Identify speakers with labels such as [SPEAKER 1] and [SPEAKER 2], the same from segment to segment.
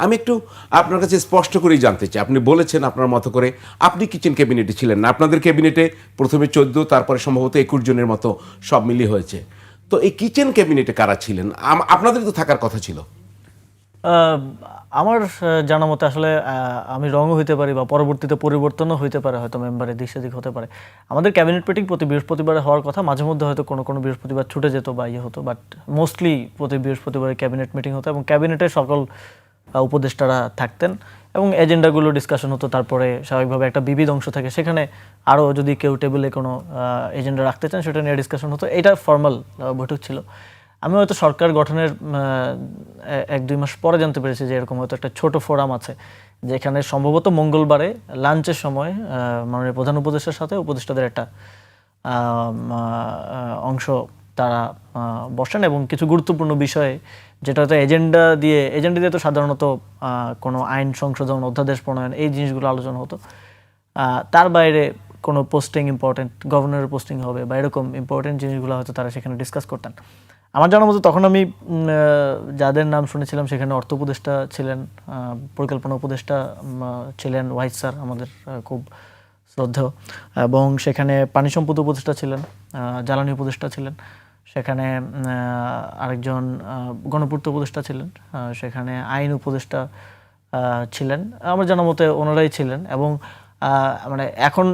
[SPEAKER 1] আমি একটু আপনার কাছে স্পষ্ট করেই জানতে চাই, আপনি বলেছেন আপনার মতো করে আপনি কিচেন ক্যাবিনেটে ছিলেন না, আপনাদের ক্যাবিনেটে প্রথমে 14, তারপরে সম্ভবত 21 জনের মতো সব মিলিয়ে হয়েছে। তো এই কিচেন ক্যাবিনেটে কারা ছিলেন? আপনাদের তো থাকার কথা ছিল।
[SPEAKER 2] আমার জানা মতে আসলে আমি রঙও হইতে পারি বা পরবর্তীতে পরিবর্তনও হইতে পারে, হয়তো মেম্বারের দিক সেদিক হতে পারে। আমাদের ক্যাবিনেট মিটিং প্রতি বৃহস্পতিবারে হওয়ার কথা, মাঝে মধ্যে হয়তো কোনো বৃহস্পতিবার ছুটে যেত বা ইয়ে হতো, বাট মোস্টলি প্রতি বৃহস্পতিবারে ক্যাবিনেট মিটিং হতো এবং ক্যাবিনেটে সকল উপদেষ্টারা থাকতেন এবং এজেন্ডাগুলো ডিসকাশন হতো। তারপরে স্বাভাবিকভাবে একটা বিবিধ অংশ থাকে, সেখানে আরও যদি কেউ টেবিলে কোনো এজেন্ডা রাখতে চান সেটা নিয়ে ডিসকাশন হতো। এটা ফর্মাল বৈঠক ছিল। আমি হয়তো সরকার গঠনের 1-2 মাস পরে জানতে পেরেছি যে এরকম হয়তো একটা ছোট ফোরাম আছে, যেখানে সম্ভবত মঙ্গলবারে লাঞ্চের সময় মাননীয় প্রধান উপদেষ্টার সাথে উপদেষ্টাদের একটা অংশ তারা বসেন এবং কিছু গুরুত্বপূর্ণ বিষয়ে, যেটা হয়তো এজেন্ডা দিয়ে তো সাধারণত কোনো আইন সংশোধন, অধ্যাদেশ প্রণয়ন, এই জিনিসগুলো আলোচনা হতো। তার বাইরে কোনো পোস্টিং ইম্পর্টেন্ট, গভর্নরের পোস্টিং হবে বা এরকম ইম্পর্টেন্ট জিনিসগুলো হয়তো তারা সেখানে ডিসকাস করতেন। আমার জানার মতো তখন আমি যাদের নাম শুনেছিলাম সেখানে অর্থ উপদেষ্টা ছিলেন, পরিকল্পনা উপদেষ্টা ছিলেন ওয়াহিদ স্যার, আমাদের খুব শ্রদ্ধেয়, এবং সেখানে পানি সম্পদ উপদেষ্টা ছিলেন, জ্বালানি উপদেষ্টা ছিলেন, সেখানে আরেকজন গণপূর্ত উপদেষ্টা ছিলেন, সেখানে আইন উপদেষ্টা ছিলেন। আমার জানার মতে ওনারাই ছিলেন। এবং মানে এখন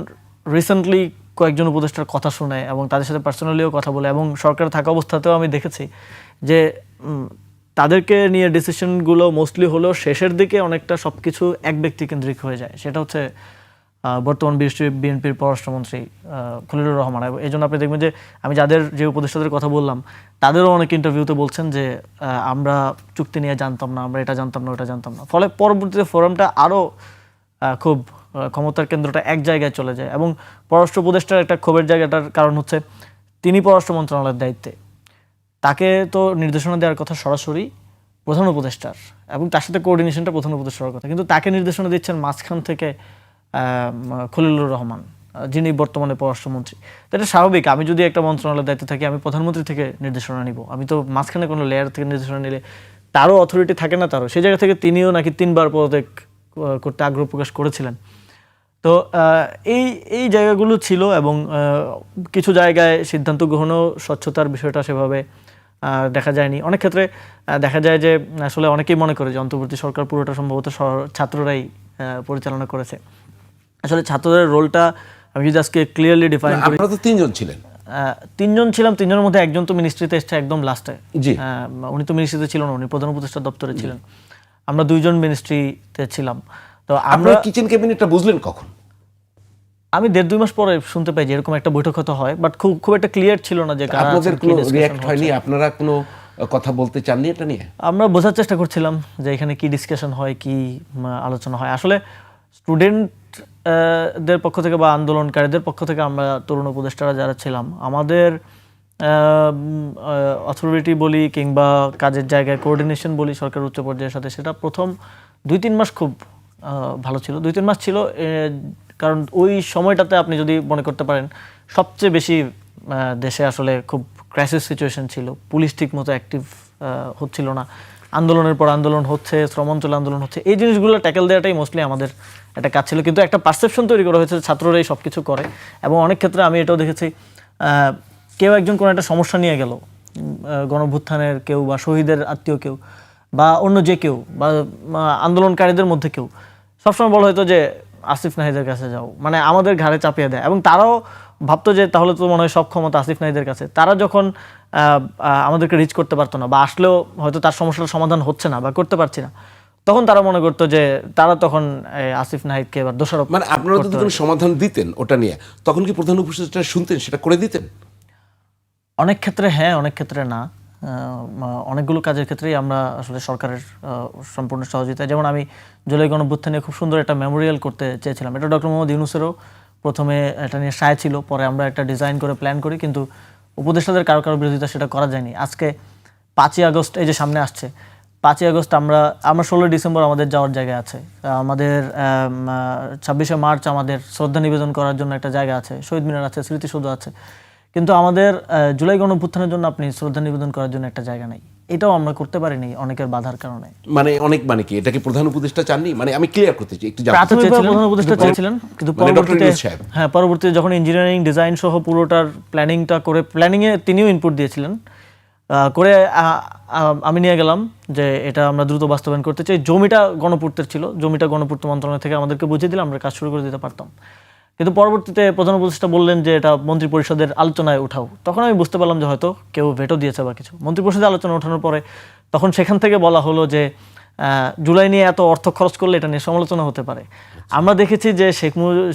[SPEAKER 2] রিসেন্টলি কয়েকজন উপদেষ্টার কথা শুনে এবং তাদের সাথে পার্সোনালিও কথা বলে এবং সরকার থাকা অবস্থাতেও আমি দেখেছি যে তাদেরকে নিয়ে ডিসিশনগুলো মোস্টলি হলেও শেষের দিকে অনেকটা সব কিছু এক ব্যক্তি কেন্দ্রিক হয়ে যায়। সেটা হচ্ছে বর্তমান বিএনপির পররাষ্ট্রমন্ত্রী খলিলুর রহমান। এই জন্য আপনি দেখবেন যে আমি যে উপদেষ্টাদের কথা বললাম তাদেরও অনেক ইন্টারভিউতে বলছেন যে আমরা চুক্তি নিয়ে জানতাম না, আমরা এটা জানতাম না, ওটা জানতাম না। ফলে পরবর্তীতে ফোরামটা আরও খুব ক্ষমতার কেন্দ্রটা এক জায়গায় চলে যায় এবং পররাষ্ট্র উপদেষ্টার একটা ক্ষোভের জায়গাটার কারণ হচ্ছে তিনি পররাষ্ট্র মন্ত্রণালয়ের দায়িত্বে, তাকে তো নির্দেশনা দেওয়ার কথা সরাসরি প্রধান উপদেষ্টার এবং তার সাথে কোঅর্ডিনেশনটা প্রধান উপদেষ্টার কথা, কিন্তু তাকে নির্দেশনা দিচ্ছেন মাঝখান থেকে খলিলুর রহমান, যিনি বর্তমানে পররাষ্ট্রমন্ত্রী। তো এটা স্বাভাবিক, আমি যদি একটা মন্ত্রণালয়ের দায়িত্বে থাকি আমি প্রধানমন্ত্রী থেকে নির্দেশনা নিব, আমি তো মাঝখানে কোনো লেয়ার থেকে নির্দেশনা নিলে তারও অথরিটি থাকে না, তারও সেই জায়গা থেকে তিনিও নাকি 3বার পদত্যাগ করতে আগ্রহ প্রকাশ করেছিলেন। তো এই জায়গাগুলো ছিল এবং কিছু জায়গায় সিদ্ধান্ত গ্রহণেও স্বচ্ছতার বিষয়টা সেভাবে দেখা যায়নি। অনেক ক্ষেত্রে দেখা যায় যে আসলে অনেকেই মনে করে যে অন্তর্বর্তী সরকার পুরোটা সম্ভবত ছাত্ররাই পরিচালনা করেছে। আসলে ছাত্রদের রোলটা আমি যদি আজকে ক্লিয়ারলি ডিফাইন করি,
[SPEAKER 1] আপনারা তো 3 জন ছিলেন।
[SPEAKER 2] 3 জন ছিলাম, 3 জনের মধ্যে একজন তো মিনিস্ট্রিতে এসছে একদম লাস্টে। উনি তো মিনিস্ট্রিতে ছিলেন, উনি প্রধান উপদেষ্টার দপ্তরে ছিলেন। আমরা 2 জন মিনিস্ট্রিতে ছিলাম। তো আমরা
[SPEAKER 1] কিচেন ক্যাবিনেটটা বুঝলেন কখন?
[SPEAKER 2] আমি 1.5-2 মাস পরে শুনতে পাই যে এরকম একটা বৈঠক হয়তো হয়, বাট খুব একটা ক্লিয়ার ছিল না যে
[SPEAKER 1] আপনাদের কোনো রিঅ্যাক্ট হয়নি, আপনারা কোনো কথা বলতে চাননি এটা নিয়ে?
[SPEAKER 2] আমরা বোঝার চেষ্টা করছিলাম যে এখানে কি ডিসকাশন হয়, কি আলোচনা হয়। আসলে স্টুডেন্টদের পক্ষ থেকে বা আন্দোলনকারীদের পক্ষ থেকে আমরা তরুণ উপদেষ্টারা যারা ছিলাম, আমাদের অথরিটি বলি কিংবা কাজের জায়গায় কোঅর্ডিনেশন বলি সরকার উচ্চ পর্যায়ের সাথে, সেটা প্রথম 2-3 মাস খুব ভালো ছিল। 2-3 মাস ছিল, কারণ ওই সময়টাতে আপনি যদি মনে করতে পারেন সবচেয়ে বেশি দেশে আসলে খুব ক্রাইসিস সিচুয়েশন ছিল, পুলিশ ঠিক মতো অ্যাক্টিভ হচ্ছিল না, আন্দোলনের পর আন্দোলন হচ্ছে, শ্রম অঞ্চলে আন্দোলন হচ্ছে, এই জিনিসগুলো ট্যাকেল দেওয়াটাই মোস্টলি আমাদের একটা কাজ ছিল। কিন্তু একটা পারসেপশন তৈরি করা হয়েছে ছাত্ররাই সব কিছু করে এবং অনেক ক্ষেত্রে আমি এটাও দেখেছি কেউ একজন কোনো একটা সমস্যা নিয়ে গেল, গণভ্যুত্থানের কেউ বা শহীদের আত্মীয় কেউ বা অন্য যে কেউ বা আন্দোলনকারীদের মধ্যে কেউ, সবসময় বলা হয়তো যে আসিফ নাহিদের কাছে যাও, মানে আমাদের ঘাড়ে চাপিয়ে দেয়। এবং তারাও ভাবতো যে তাহলে তো মনে হয় সব ক্ষমতা আসিফ নাহিদের কাছে। তারা যখন আমাদেরকে রিচ করতে পারতো না বা আসলেও হয়তো তার সমস্যার সমাধান হচ্ছে না বা করতে পারছি না, তখন তারা মনে করতো যে তারা তখন আসিফ নাহিদকে এবার দোষারোপ।
[SPEAKER 1] মানে আপনারা যদি কোনো সমাধান দিতেন ওটা নিয়ে, তখন কি প্রধান উপদেষ্টা শুনতেন, সেটা করে দিতেন?
[SPEAKER 2] অনেক ক্ষেত্রে হ্যাঁ, অনেক ক্ষেত্রে না। অনেকগুলো কাজের ক্ষেত্রেই আমরা আসলে সরকারের সম্পূর্ণ সহযোগিতা, যেমন আমি জুলাই গণঅভ্যুত্থানে খুব সুন্দর একটা মেমোরিয়াল করতে চেয়েছিলাম। এটা ডক্টর মোহাম্মদ ইউনূসেরও প্রথমে এটা নিয়ে সায় ছিল, পরে আমরা একটা ডিজাইন করে প্ল্যান করি, কিন্তু উপদেষ্টাদের কারো বিরোধিতা সেটা করা যায়নি। আজকে 5ই আগস্ট এই যে সামনে আসছে, 5ই আগস্ট আমরা 16 ডিসেম্বর আমাদের যাওয়ার জায়গা আছে, আমাদের 26শে মার্চ আমাদের শ্রদ্ধা নিবেদন করার জন্য একটা জায়গা আছে, শহীদ মিনার আছে, স্মৃতিসৌধ আছে, কিন্তু আমাদের জুলাই গণঅভ্যুত্থানের জন্য আপনি শ্রদ্ধা নিবেদন করার জন্য একটা জায়গা নাই। এটাও আমরা করতে পারিনি অনেকের বাধার কারণে।
[SPEAKER 1] মানে অনেক মানে কি এটাকে প্রধান উপদেষ্টা চাননি, মানে আমি ক্লিয়ার করতে চাই একটু জানতে চাই।
[SPEAKER 2] প্রাথমিকভাবে প্রধান উপদেষ্টা চেয়েছিলেন, কিন্তু
[SPEAKER 1] মানে ডক্টর
[SPEAKER 2] পরবর্তীতে
[SPEAKER 1] ইউনূস সাহেব।
[SPEAKER 2] হ্যাঁ পরবর্তীতে যখন ইঞ্জিনিয়ারিং ডিজাইন সহ পুরোটার প্ল্যানিংটা করে, প্ল্যানিংয়ে তিনিও ইনপুট দিয়েছিলেন, করে আমি নিয়ে গেলাম যে এটা আমরা দ্রুত বাস্তবায়ন করতে চাই। জমিটা গণপূর্তের ছিল, জমিটা গণপূর্ত মন্ত্রণালয় থেকে আমাদেরকে বুঝিয়ে দিলে আমরা কাজ শুরু করে দিতে পারতাম। কিন্তু পরবর্তীতে প্রধান উপদেষ্টা বললেন যে এটা মন্ত্রী পরিষদের আলোচনায় উঠাও। তখন আমি বুঝতে পারলাম যে হয়তো কেউ ভেটো দিয়েছে বা কিছু। মন্ত্রী পরিষদের আলোচনা ওঠানোর পরে তখন সেখান থেকে বলা হলো যে জুলাই নিয়ে এত অর্থ খরচ করলে এটা নিয়ে সমালোচনা হতে পারে। আমরা দেখেছি যে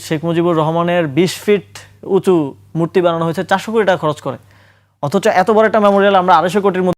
[SPEAKER 2] শেখ মুজিবুর রহমানের 20 ফিট উঁচু মূর্তি বানানো হয়েছে 400 কোটি টাকা খরচ করে, অথচ এত বড় একটা মেমোরিয়াল আমরা 250 কোটির